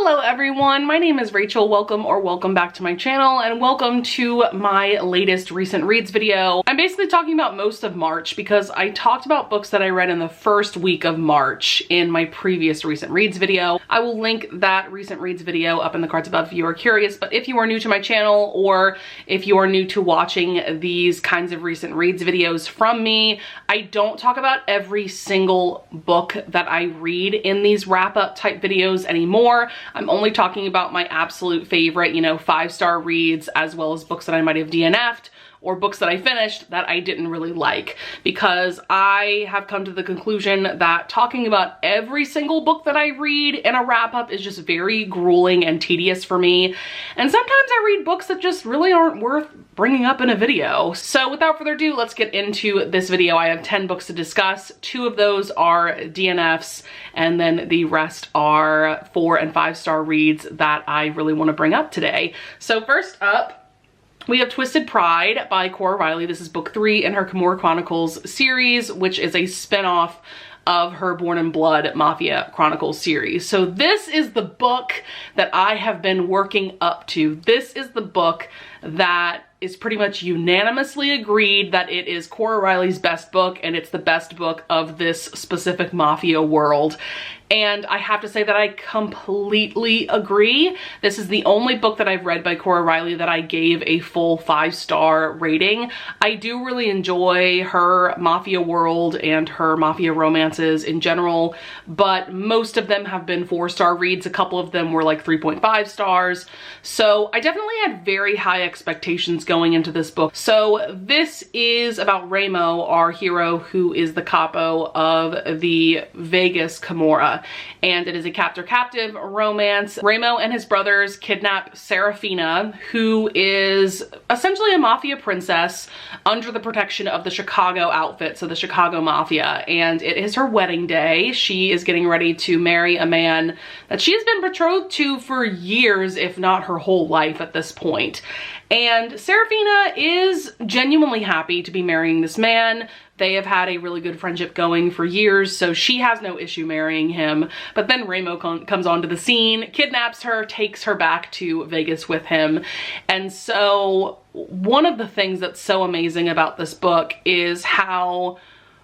Hello everyone, my name is Rachel. Welcome back to my channel and welcome to my latest recent reads video. I'm basically talking about most of March because I talked about books that I read in the first week of March in my previous recent reads video. I will link that recent reads video up in the cards above if you are curious, but if you are new to my channel or if you are new to watching these kinds of recent reads videos from me, I don't talk about every single book that I read in these wrap-up type videos anymore. I'm only talking about my absolute favorite, 5-star reads, as well as books that I might have DNF'd or books that I finished that I didn't really like, because I have come to the conclusion that talking about every single book that I read in a wrap-up is just very grueling and tedious for me. And sometimes I read books that just really aren't worth bringing up in a video. So without further ado, let's get into this video. I have 10 books to discuss. 2 of those are DNFs, and then the rest are 4 and 5-star reads that I really want to bring up today. So first up, we have Twisted Pride by Cora Riley. This is book 3 in her Kimura Chronicles series, which is a spin-off of her Born in Blood Mafia Chronicles series. So this is the book that I have been working up to. This is the book that is pretty much unanimously agreed that it is Cora Riley's best book, and it's the best book of this specific mafia world. And I have to say that I completely agree. This is the only book that I've read by Cora Riley that I gave a full 5-star rating. I do really enjoy her mafia world and her mafia romances in general, but most of them have been 4-star reads. A couple of them were like 3.5 stars. So I definitely had very high expectations going into this book. So this is about Ramo, our hero, who is the capo of the Vegas Kimura. And it is a captor-captive romance. Ramo and his brothers kidnap Serafina, who is essentially a mafia princess under the protection of the Chicago outfit, so the Chicago Mafia, and it is her wedding day. She is getting ready to marry a man that she has been betrothed to for years, if not her whole life at this point. And Serafina is genuinely happy to be marrying this man. They have had a really good friendship going for years, so she has no issue marrying him. But then Ramo comes onto the scene, kidnaps her, takes her back to Vegas with him. And so one of the things that's so amazing about this book is how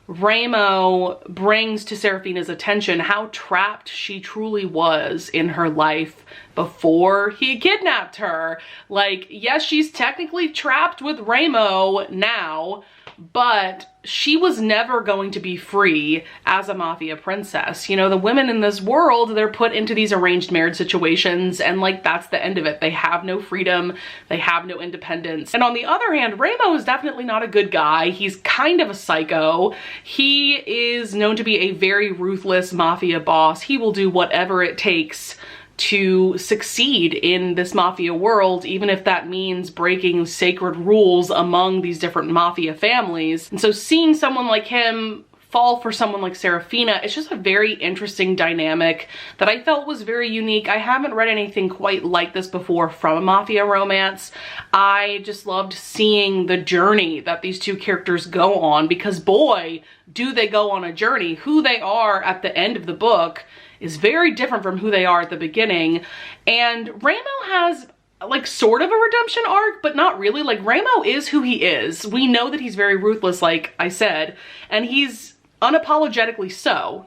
Ramo brings to Serafina's attention how trapped she truly was in her life before he kidnapped her. Like, yes, she's technically trapped with Ramo now, but she was never going to be free as a mafia princess. The women in this world, they're put into these arranged marriage situations, and like, that's the end of it. They have no freedom, they have no independence. And on the other hand, Ramo is definitely not a good guy. He's kind of a psycho. He is known to be a very ruthless mafia boss. He will do whatever it takes to succeed in this mafia world, even if that means breaking sacred rules among these different mafia families. And so seeing someone like him fall for someone like Serafina, it's just a very interesting dynamic that I felt was very unique. I haven't read anything quite like this before from a mafia romance. I just loved seeing the journey that these two characters go on, because boy, do they go on a journey. Who they are at the end of the book is very different from who they are at the beginning. And Ramo has like sort of a redemption arc, but not really. Like, Ramo is who he is. We know that he's very ruthless, like I said, and he's unapologetically so,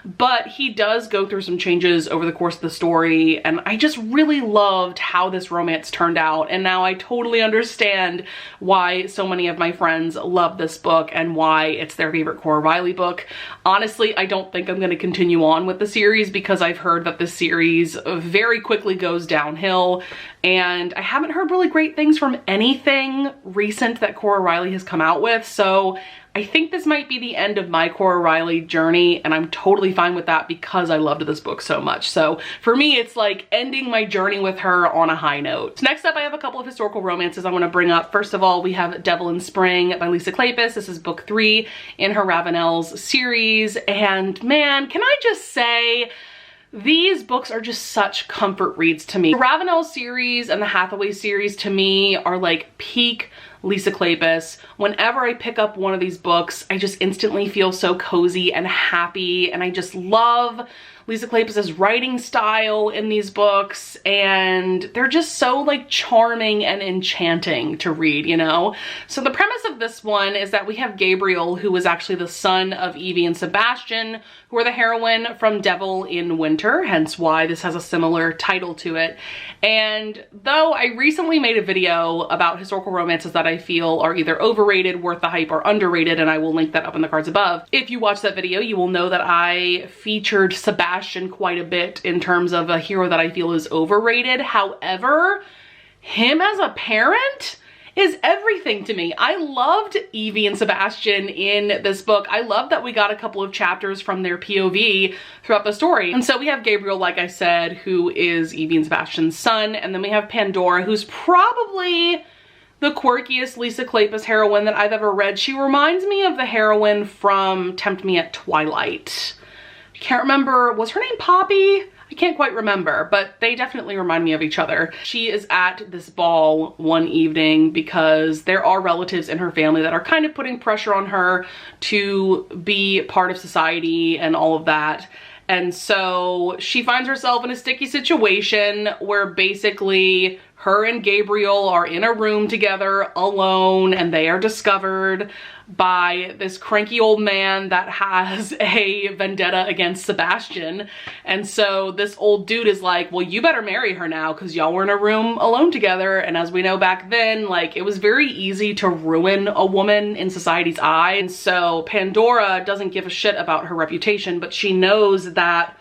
but he does go through some changes over the course of the story, and I just really loved how this romance turned out. And now I totally understand why so many of my friends love this book and why it's their favorite Cora Riley book. Honestly, I don't think I'm going to continue on with the series, because I've heard that this series very quickly goes downhill, and I haven't heard really great things from anything recent that Cora Riley has come out with. So I think this might be the end of my Cora Riley journey, and I'm totally fine with that because I loved this book so much. So for me, it's like ending my journey with her on a high note. So next up, I have a couple of historical romances I want to bring up. First of all, we have Devil in Spring by Lisa Kleypas. This is book 3 in her Ravenel's series, and man, can I just say, these books are just such comfort reads to me. The Ravenel series and the Hathaway series to me are like peak Lisa Kleypas. Whenever I pick up one of these books, I just instantly feel so cozy and happy, and I just love Lisa Kleypas's writing style in these books, and they're just so like charming and enchanting to read, you know? So the premise of this one is that we have Gabriel, who is actually the son of Evie and Sebastian, who are the heroine from Devil in Winter, hence why this has a similar title to it. And though I recently made a video about historical romances that I feel are either overrated, worth the hype, or underrated, and I will link that up in the cards above. If you watch that video, you will know that I featured Sebastian quite a bit in terms of a hero that I feel is overrated. However, him as a parent is everything to me. I loved Evie and Sebastian in this book. I love that we got a couple of chapters from their POV throughout the story. And so we have Gabriel, like I said, who is Evie and Sebastian's son, and then we have Pandora, who's probably the quirkiest Lisa Kleypas heroine that I've ever read. She reminds me of the heroine from Tempt Me at Twilight. I can't remember, was her name Poppy? I can't quite remember, but they definitely remind me of each other. She is at this ball one evening because there are relatives in her family that are kind of putting pressure on her to be part of society and all of that. And so she finds herself in a sticky situation where basically her and Gabriel are in a room together alone, and they are discovered by this cranky old man that has a vendetta against Sebastian. And so this old dude is like, well, you better marry her now because y'all were in a room alone together. And as we know back then, like, it was very easy to ruin a woman in society's eye. And so Pandora doesn't give a shit about her reputation, but she knows that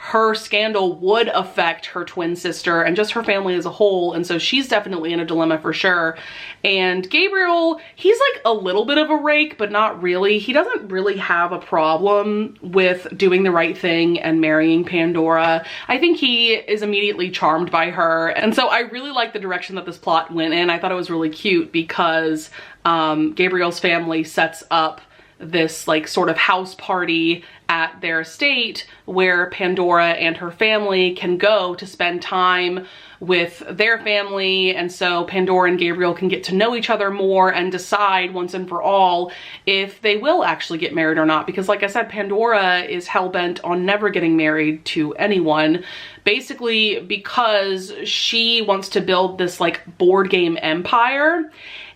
her scandal would affect her twin sister and just her family as a whole, and so she's definitely in a dilemma for sure. And Gabriel, he's like a little bit of a rake, but not really. He doesn't really have a problem with doing the right thing and marrying Pandora. I think he is immediately charmed by her, and so I really like the direction that this plot went in. I thought it was really cute because Gabriel's family sets up this like sort of house party at their estate where Pandora and her family can go to spend time with their family, and so Pandora and Gabriel can get to know each other more and decide once and for all if they will actually get married or not. Because like I said, Pandora is hell-bent on never getting married to anyone, basically because she wants to build this like board game empire.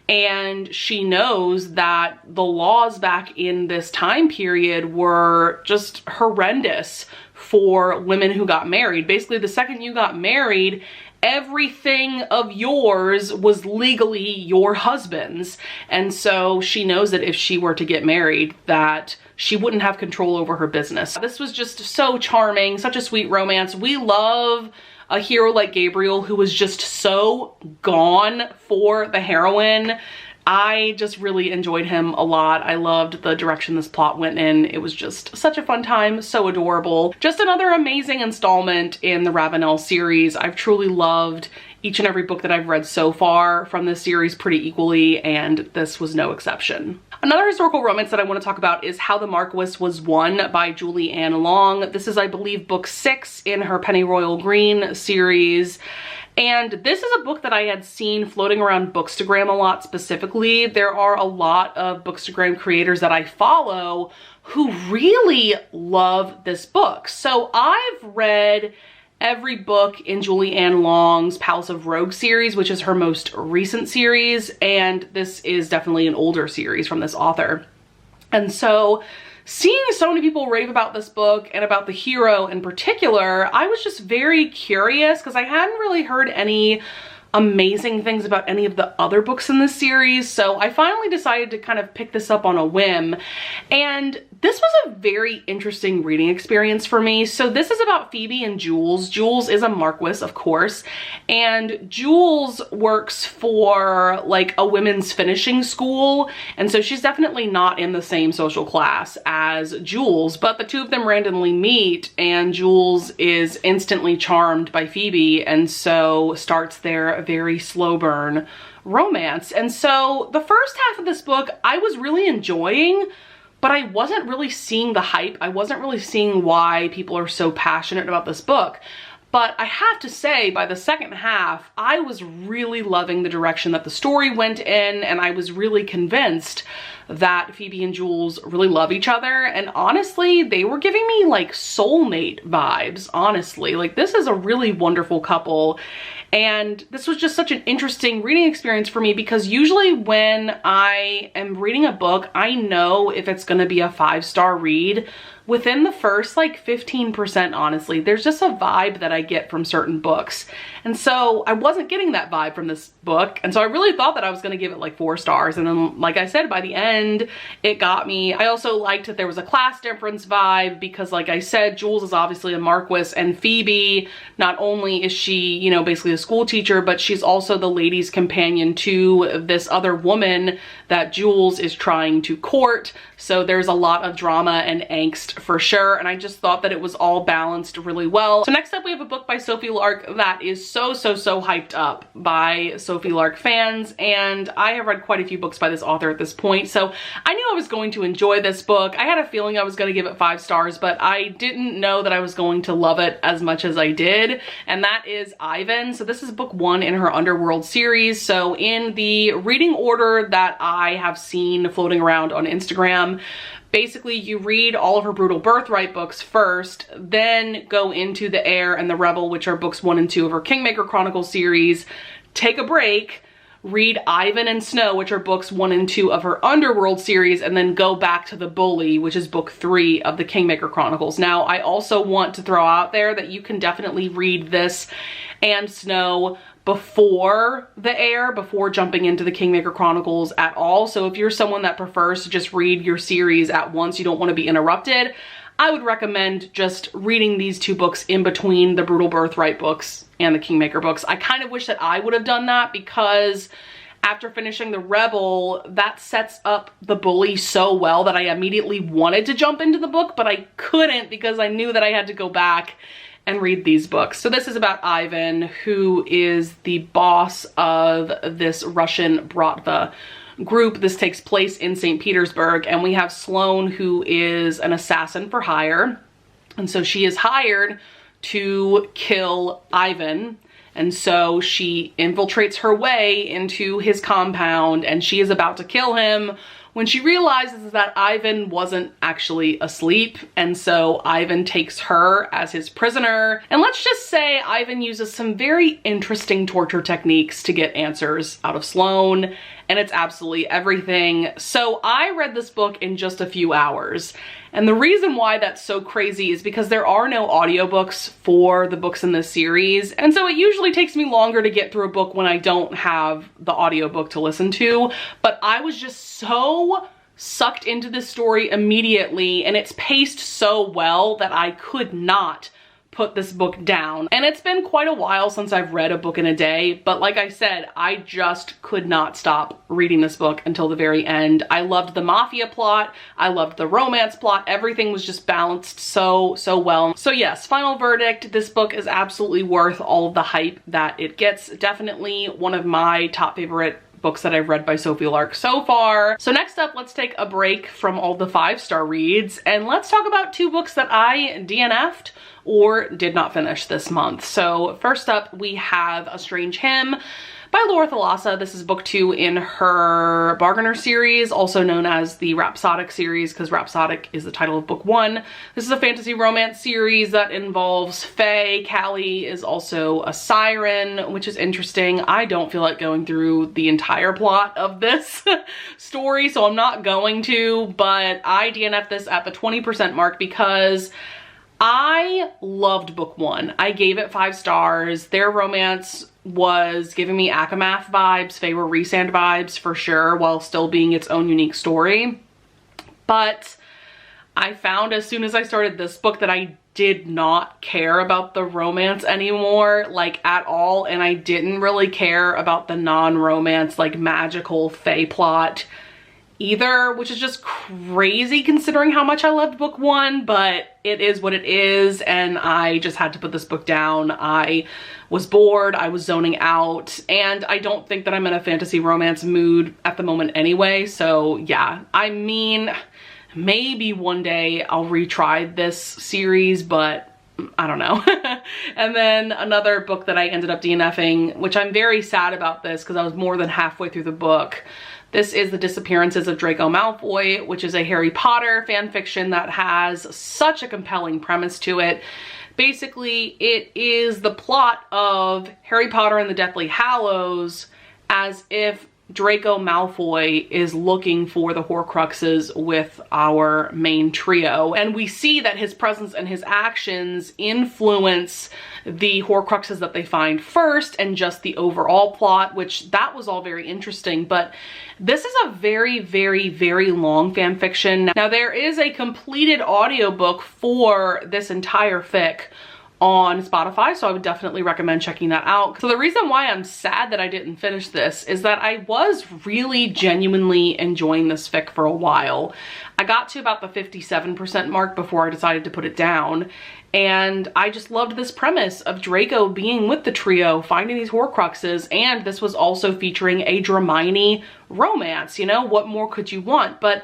And she knows that the laws back in this time period were just horrendous for women who got married. Basically, the second you got married, everything of yours was legally your husband's. And so she knows that if she were to get married, that she wouldn't have control over her business. This was just so charming, such a sweet romance. We love a hero like Gabriel who was just so gone for the heroine. I just really enjoyed him a lot. I loved the direction this plot went in. It was just such a fun time, so adorable. Just another amazing installment in the Ravenel series. I've truly loved each and every book that I've read so far from this series pretty equally, and this was no exception. Another historical romance that I want to talk about is How the Marquess Was Won by Julie Anne Long. This is, I believe, book 6 in her Pennyroyal Green series. And this is a book that I had seen floating around Bookstagram a lot specifically. There are a lot of Bookstagram creators that I follow who really love this book. So I've read every book in Julie Anne Long's Palace of Rogue series, which is her most recent series, and this is definitely an older series from this author. And so seeing so many people rave about this book and about the hero in particular, I was just very curious because I hadn't really heard any amazing things about any of the other books in this series. So I finally decided to kind of pick this up on a whim, and this was a very interesting reading experience for me. So this is about Phoebe and Jules. Jules is a Marquess, of course, and Jules works for like a women's finishing school, and so she's definitely not in the same social class as Jules, but the two of them randomly meet, and Jules is instantly charmed by Phoebe, and so starts their very slow burn romance. And so the first half of this book I was really enjoying, but I wasn't really seeing the hype. I wasn't really seeing why people are so passionate about this book. But I have to say, by the second half, I was really loving the direction that the story went in, and I was really convinced that Phoebe and Jules really love each other. And honestly, they were giving me like soulmate vibes, honestly. Like, this is a really wonderful couple. And this was just such an interesting reading experience for me, because usually when I am reading a book, I know if it's gonna be a 5-star read within the first like 15%, honestly. There's just a vibe that I get from certain books. And so I wasn't getting that vibe from this book. And so I really thought that I was gonna give it like 4 stars. And then, like I said, by the end, it got me. I also liked that there was a class difference vibe, because like I said, Jules is obviously a Marquess, and Phoebe, not only is she, you know, basically a school teacher, but she's also the ladies' companion to this other woman that Jules is trying to court. So there's a lot of drama and angst for sure, and I just thought that it was all balanced really well. So next up, we have a book by Sophie Lark that is so hyped up by Sophie Lark fans, and I have read quite a few books by this author at this point, so I knew I was going to enjoy this book. I had a feeling I was going to give it 5 stars, but I didn't know that I was going to love it as much as I did, and that is Ivan. So this is book 1 in her Underworld series. So in the reading order that I have seen floating around on Instagram, basically you read all of her Brutal Birthright books first, then go into The Heir and The Rebel, which are books 1 and 2 of her Kingmaker Chronicles series, take a break, read Ivan and Snow, which are books 1 and 2 of her Underworld series, and then go back to The Bully, which is book 3 of the Kingmaker Chronicles. Now, I also want to throw out there that you can definitely read this and Snow before The Heir, before jumping into the Kingmaker Chronicles at all. So if you're someone that prefers to just read your series at once, you don't want to be interrupted, I would recommend just reading these 2 books in between the Brutal Birthright books and the Kingmaker books. I kind of wish that I would have done that, because after finishing The Rebel, that sets up The Bully so well that I immediately wanted to jump into the book, but I couldn't, because I knew that I had to go back and read these books. So this is about Ivan, who is the boss of this Russian Bratva group. This takes place in St. Petersburg, and we have Sloane, who is an assassin for hire. And so she is hired to kill Ivan. And so she infiltrates her way into his compound, and she is about to kill him when she realizes that Ivan wasn't actually asleep. And so Ivan takes her as his prisoner. And let's just say Ivan uses some very interesting torture techniques to get answers out of Sloane, and it's absolutely everything. So I read this book in just a few hours. And the reason why that's so crazy is because there are no audiobooks for the books in this series. And so it usually takes me longer to get through a book when I don't have the audiobook to listen to. But I was just so sucked into this story immediately, and it's paced so well that I could not put this book down. And it's been quite a while since I've read a book in a day, but like I said, I just could not stop reading this book until the very end. I loved the mafia plot, I loved the romance plot, everything was just balanced so well. So yes, final verdict, this book is absolutely worth all of the hype that it gets. Definitely one of my top favorite books that I've read by Sophie Lark so far. So next up, let's take a break from all the 5-star reads, and let's talk about 2 books that I DNF'd or did not finish this month. So first up, we have A Strange Hymn by Laura Thalassa. This is book 2 in her Bargainer series, also known as the Rhapsodic series, because Rhapsodic is the title of book 1. This is a fantasy romance series that involves fae. Callie is also a siren, which is interesting. I don't feel like going through the entire plot of this story, so I'm not going to, but I DNF'd this at the 20% mark because I loved book 1. I gave it 5 stars. Their romance was giving me ACOMAF vibes, Faye Resand vibes for sure, while still being its own unique story. But I found as soon as I started this book that I did not care about the romance anymore, like at all, and I didn't really care about the non-romance, like magical Fae plot either, which is just crazy considering how much I loved book 1, but it is what it is, and I just had to put this book down. I was bored, I was zoning out, and I don't think that I'm in a fantasy romance mood at the moment anyway, so yeah. I mean, maybe one day I'll retry this series, but I don't know. And then another book that I ended up DNFing, which I'm very sad about this because I was more than halfway through the book. This is The Disappearances of Draco Malfoy, which is a Harry Potter fan fiction that has such a compelling premise to it. Basically, it is the plot of Harry Potter and the Deathly Hallows as if Draco Malfoy is looking for the Horcruxes with our main trio. And we see that his presence and his actions influence the Horcruxes that they find first and just the overall plot, which that was all very interesting. But this is a very, very, very long fan fiction. Now, there is a completed audiobook for this entire fic on Spotify, so I would definitely recommend checking that out. So the reason why I'm sad that I didn't finish this is that I was really genuinely enjoying this fic for a while. I got to about the 57% mark before I decided to put it down, and I just loved this premise of Draco being with the trio, finding these Horcruxes, and this was also featuring a Hermione romance. You know, what more could you want? But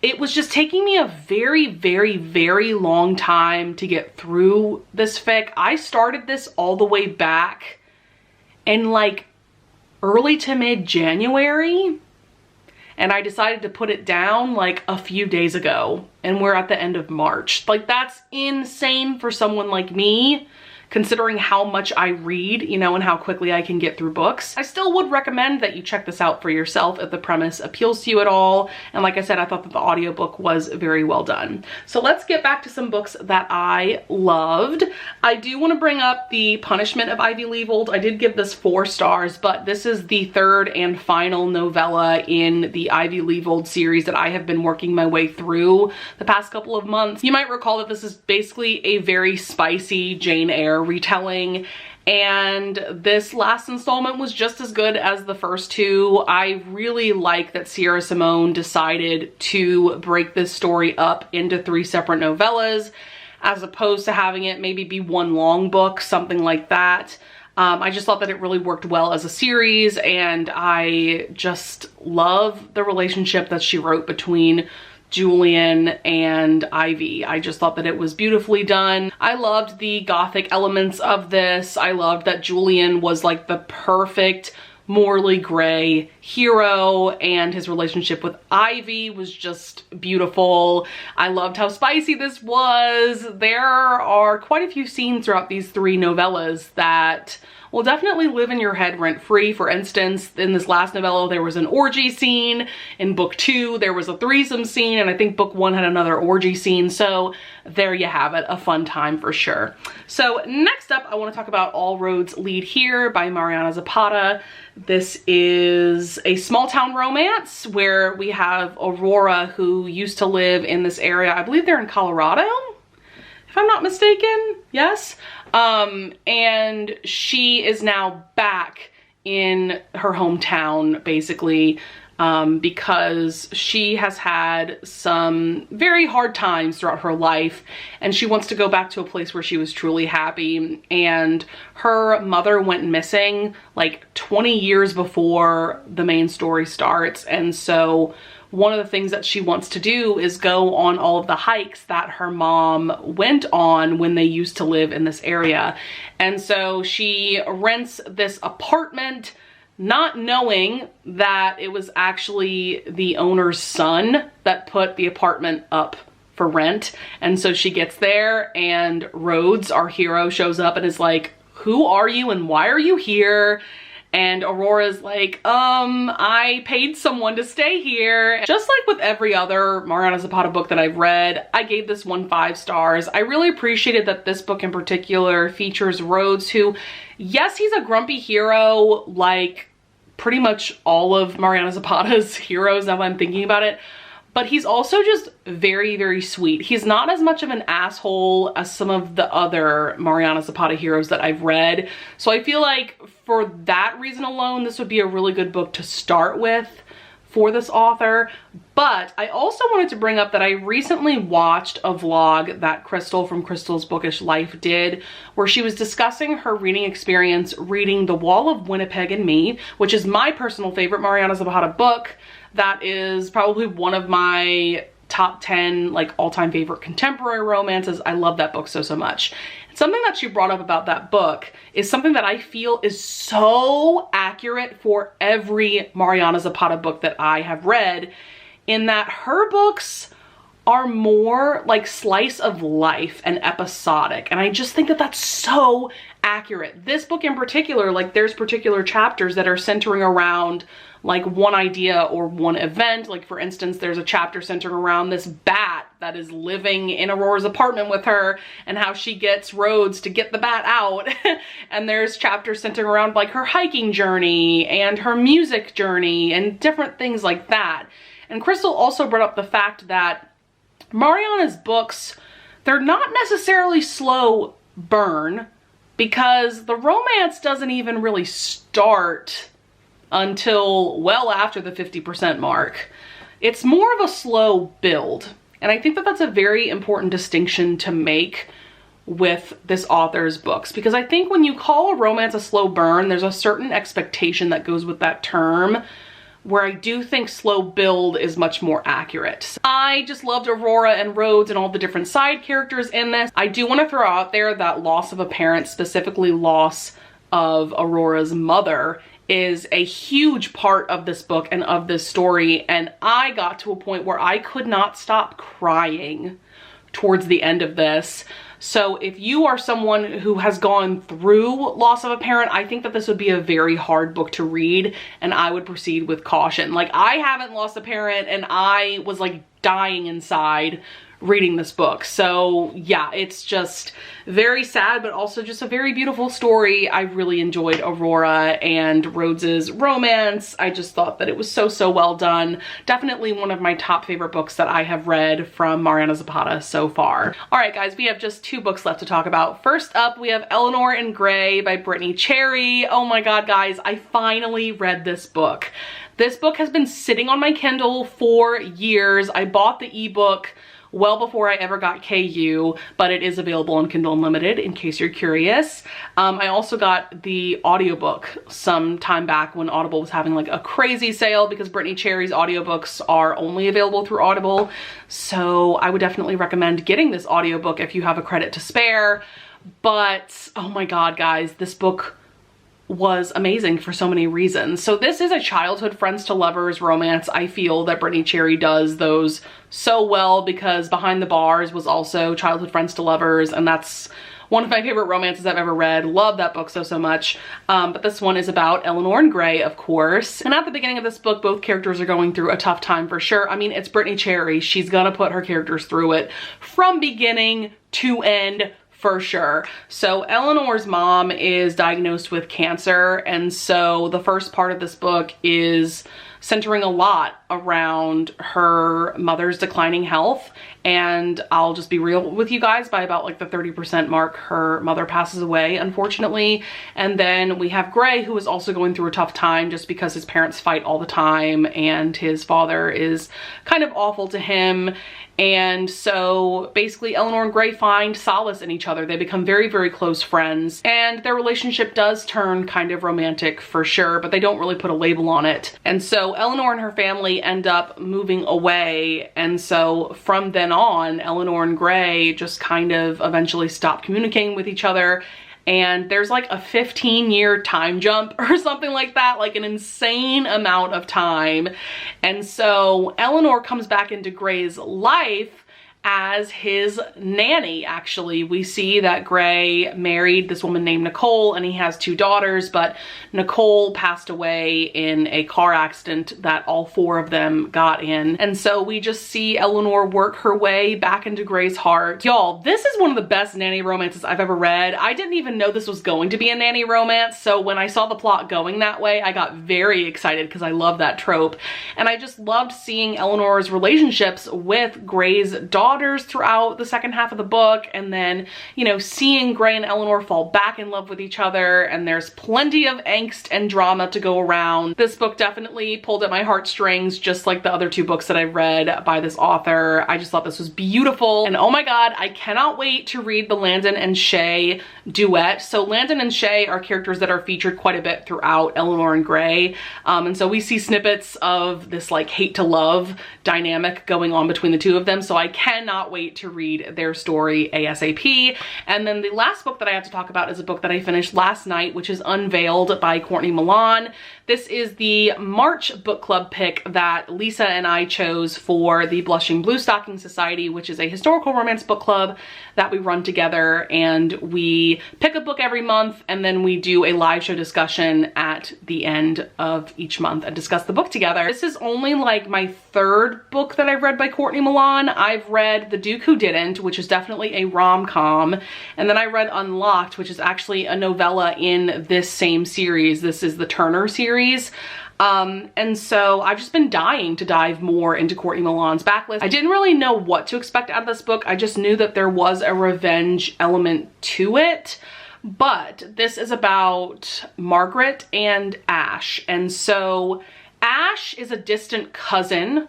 it was just taking me a very, very, very long time to get through this fic. I started this all the way back in like early to mid-January, and I decided to put it down like a few days ago, and we're at the end of March. Like, that's insane for someone like me, considering how much I read, you know, and how quickly I can get through books. I still would recommend that you check this out for yourself if the premise appeals to you at all. And like I said, I thought that the audiobook was very well done. So let's get back to some books that I loved. I do want to bring up The Punishment of Ivy Leavold. I did give this 4 stars, but this is the third and final novella in the Ivy Leavold series that I have been working my way through the past couple of months. You might recall that this is basically a very spicy Jane Eyre retelling, and this last installment was just as good as the first 2. I really like that Sierra Simone decided to break this story up into 3 separate novellas as opposed to having it maybe be one long book, something like that. I just thought that it really worked well as a series, and I just love the relationship that she wrote between Julian and Ivy. I just thought that it was beautifully done. I loved the gothic elements of this. I loved that Julian was like the perfect morally gray hero, and his relationship with Ivy was just beautiful. I loved how spicy this was. There are quite a few scenes throughout these 3 novellas that will definitely live in your head rent-free. For instance, in this last novella, there was an orgy scene. In book 2, there was a threesome scene, and I think book 1 had another orgy scene. So there you have it, a fun time for sure. So next up, I want to talk about All Roads Lead Here by Mariana Zapata. This is a small town romance where we have Aurora, who used to live in this area. I believe they're in Colorado, if I'm not mistaken. Yes. And she is now back in her hometown, basically, because she has had some very hard times throughout her life, and she wants to go back to a place where she was truly happy. And her mother went missing like 20 years before the main story starts, and so one of the things that she wants to do is go on all of the hikes that her mom went on when they used to live in this area. And so she rents this apartment, not knowing that it was actually the owner's son that put the apartment up for rent. And so she gets there, and Rhodes, our hero, shows up and is like, "Who are you and why are you here?" And Aurora's like, I paid someone to stay here. Just like with every other Mariana Zapata book that I've read, I gave this one 5 stars. I really appreciated that this book in particular features Rhodes, who, yes, he's a grumpy hero, like pretty much all of Mariana Zapata's heroes now that I'm thinking about it, but he's also just very, very sweet. He's not as much of an asshole as some of the other Mariana Zapata heroes that I've read. So I feel like for that reason alone, this would be a really good book to start with for this author. But I also wanted to bring up that I recently watched a vlog that Crystal from Crystal's Bookish Life did, where she was discussing her reading experience reading The Wall of Winnipeg and Me, which is my personal favorite Mariana Zapata book. That is probably one of my top 10 like all-time favorite contemporary romances. I love that book so, so much. Something that she brought up about that book is something that I feel is so accurate for every Mariana Zapata book that I have read, in that her books are more like slice of life and episodic. And I just think that that's so accurate. This book in particular, like there's particular chapters that are centering around like one idea or one event. Like for instance, there's a chapter centering around this bat that is living in Aurora's apartment with her and how she gets Rhodes to get the bat out. And there's chapters centering around like her hiking journey and her music journey and different things like that. And Crystal also brought up the fact that Mariana's books, they're not necessarily slow burn, because the romance doesn't even really start until well after the 50% mark. It's more of a slow build. And I think that that's a very important distinction to make with this author's books, because I think when you call a romance a slow burn, there's a certain expectation that goes with that term, where I do think slow build is much more accurate. I just loved Aurora and Rhodes and all the different side characters in this. I do want to throw out there that loss of a parent, specifically loss of Aurora's mother, is a huge part of this book and of this story. And I got to a point where I could not stop crying towards the end of this. So if you are someone who has gone through loss of a parent, I think that this would be a very hard book to read, and I would proceed with caution. Like, I haven't lost a parent and I was like dying inside reading this book. So yeah, it's just very sad, but also just a very beautiful story. I really enjoyed Aurora and Rhodes's romance. I just thought that it was so, so well done. Definitely one of my top favorite books that I have read from Mariana Zapata so far. All right, guys, we have just 2 books left to talk about. First up, we have Eleanor and Gray by Brittany Cherry. Oh my God, guys, I finally read this book. This book has been sitting on my Kindle for years. I bought the ebook well before I ever got KU, but it is available on Kindle Unlimited in case you're curious. I also got the audiobook some time back when Audible was having like a crazy sale, because Brittany Cherry's audiobooks are only available through Audible. So I would definitely recommend getting this audiobook if you have a credit to spare. But oh my God, guys, this book was amazing for so many reasons. So this is a childhood friends to lovers romance. I feel that Brittany Cherry does those so well, because Behind the Bars was also childhood friends to lovers, and that's one of my favorite romances I've ever read. Love that book so, so much. But this one is about Eleanor and Gray, of course. And at the beginning of this book, both characters are going through a tough time for sure. I mean, it's Brittany Cherry. She's gonna put her characters through it from beginning to end, for sure. So Eleanor's mom is diagnosed with cancer, and so the first part of this book is centering a lot around her mother's declining health. And I'll just be real with you guys, by about like the 30% mark, her mother passes away, unfortunately. And then we have Gray, who is also going through a tough time just because his parents fight all the time and his father is kind of awful to him. And so basically Eleanor and Gray find solace in each other. They become very, very close friends, and their relationship does turn kind of romantic for sure, but they don't really put a label on it. And so Eleanor and her family end up moving away. And so from then on, Eleanor and Gray just kind of eventually stop communicating with each other. And there's like a 15-year time jump or something like that, like an insane amount of time. And so Eleanor comes back into Gray's life as his nanny. Actually, we see that Gray married this woman named Nicole, and he has 2 daughters, but Nicole passed away in a car accident that all 4 of them got in. And so we just see Eleanor work her way back into Gray's heart. Y'all, this is one of the best nanny romances I've ever read. I didn't even know this was going to be a nanny romance, so when I saw the plot going that way, I got very excited because I love that trope. And I just loved seeing Eleanor's relationships with Gray's daughter. daughters throughout the second half of the book, and then, you know, seeing Gray and Eleanor fall back in love with each other, and there's plenty of angst and drama to go around. This book definitely pulled at my heartstrings, just like the other two books that I read by this author. I just thought this was beautiful, and oh my god, I cannot wait to read the Landon and Shay duet. So Landon and Shay are characters that are featured quite a bit throughout Eleanor and Gray, and so we see snippets of this like hate to love dynamic going on between the two of them, so I cannot wait to read their story ASAP. And then the last book that I have to talk about is a book that I finished last night, which is Unveiled by Courtney Milan. This is the March book club pick that Lisa and I chose for the Blushing Blue Stocking Society, which is a historical romance book club that we run together, and we pick a book every month and then we do a live show discussion at the end of each month and discuss the book together. This is only like my third book that I've read by Courtney Milan. I've read The Duke Who Didn't, which is definitely a rom-com, and then I read Unlocked, which is actually a novella in this same series. This is the Turner series. And so I've just been dying to dive more into Courtney Milan's backlist. I didn't really know what to expect out of this book. I just knew that there was a revenge element to it. But this is about Margaret and Ash. And so Ash is a distant cousin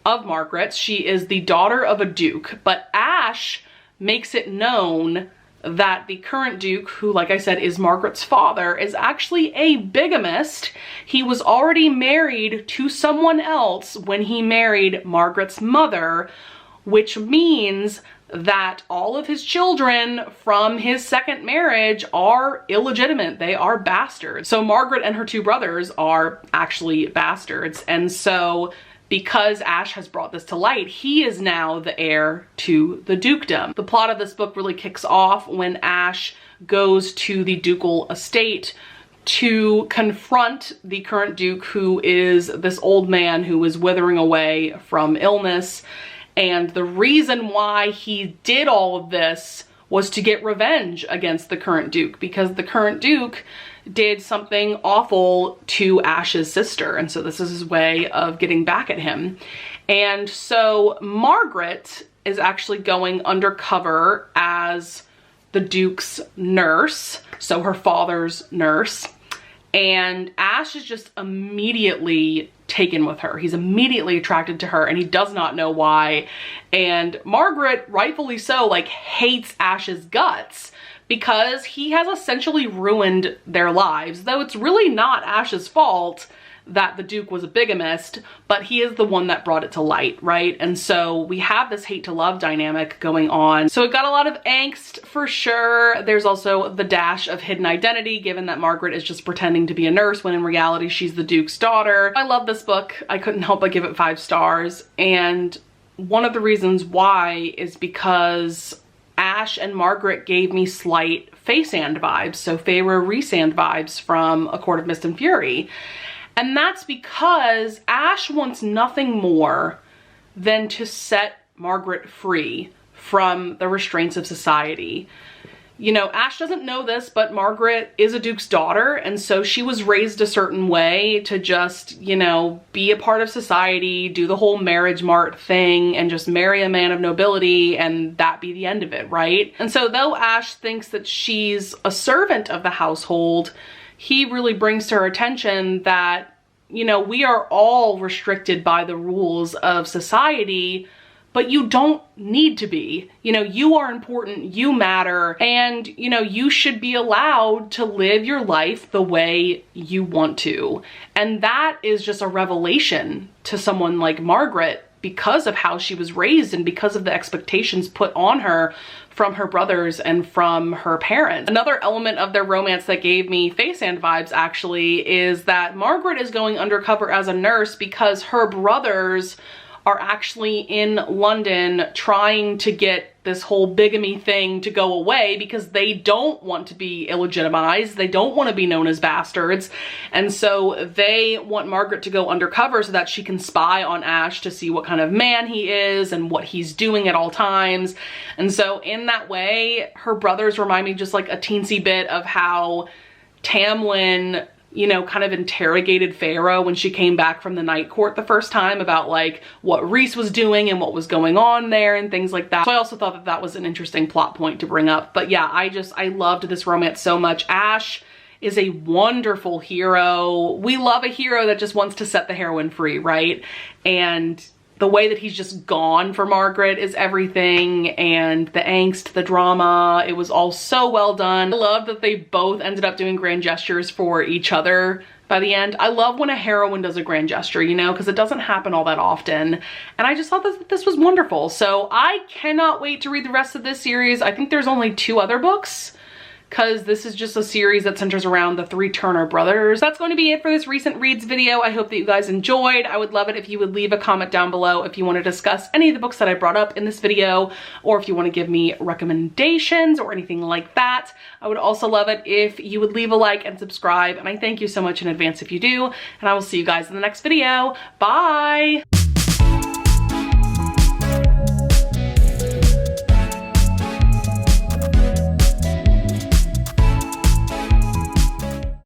of Margaret's. She is the daughter of a duke, but Ash makes it known that the current duke, who, like I said, is Margaret's father, is actually a bigamist. He was already married to someone else when he married Margaret's mother, which means that all of his children from his second marriage are illegitimate. They are bastards. So Margaret and her two brothers are actually bastards. And so because Ash has brought this to light, he is now the heir to the dukedom. The plot of this book really kicks off when Ash goes to the ducal estate to confront the current duke, who is this old man who is withering away from illness. And the reason why he did all of this was to get revenge against the current duke, because the current duke did something awful to Ash's sister, and so this is his way of getting back at him. And so Margaret is actually going undercover as the duke's nurse, so her father's nurse, and Ash is just immediately taken with her. He's immediately attracted to her, and he does not know why. And Margaret, rightfully so, like hates Ash's guts because he has essentially ruined their lives, though it's really not Ash's fault that the duke was a bigamist, but he is the one that brought it to light, right? And so we have this hate to love dynamic going on. So we've got a lot of angst for sure. There's also the dash of hidden identity, given that Margaret is just pretending to be a nurse when in reality she's the duke's daughter. I love this book. I couldn't help but give it 5 stars. And one of the reasons why is because Ash and Margaret gave me slight Faysand vibes, so Feyre Rhysand vibes from A Court of Mist and Fury. And that's because Ash wants nothing more than to set Margaret free from the restraints of society. You know, Ash doesn't know this, but Margaret is a duke's daughter, and so she was raised a certain way to just, you know, be a part of society, do the whole marriage mart thing, and just marry a man of nobility, and that be the end of it, right? And so though Ash thinks that she's a servant of the household, he really brings to her attention that, you know, we are all restricted by the rules of society, but you don't need to be. You know, you are important, you matter, and, you know, you should be allowed to live your life the way you want to. And that is just a revelation to someone like Margaret because of how she was raised and because of the expectations put on her from her brothers and from her parents. Another element of their romance that gave me Faysand vibes actually is that Margaret is going undercover as a nurse because her brothers are actually in London trying to get this whole bigamy thing to go away because they don't want to be illegitimized. They don't want to be known as bastards. And so they want Margaret to go undercover so that she can spy on Ash to see what kind of man he is and what he's doing at all times. And so in that way, her brothers remind me just like a teensy bit of how Tamlin you know, kind of interrogated Pharaoh when she came back from the night court the first time about like what Rhys was doing and what was going on there and things like that. So I also thought that that was an interesting plot point to bring up. But yeah, I loved this romance so much. Ash is a wonderful hero. We love a hero that just wants to set the heroine free, right? And the way that he's just gone for Margaret is everything, and the angst, the drama, it was all so well done. I love that they both ended up doing grand gestures for each other by the end. I love when a heroine does a grand gesture, you know, because it doesn't happen all that often. And I just thought that this was wonderful. So I cannot wait to read the rest of this series. I think there's only 2 other books, because this is just a series that centers around the 3 Turner brothers. That's going to be it for this recent reads video. I hope that you guys enjoyed. I would love it if you would leave a comment down below if you want to discuss any of the books that I brought up in this video, or if you want to give me recommendations or anything like that. I would also love it if you would leave a like and subscribe, and I thank you so much in advance if you do, and I will see you guys in the next video. Bye!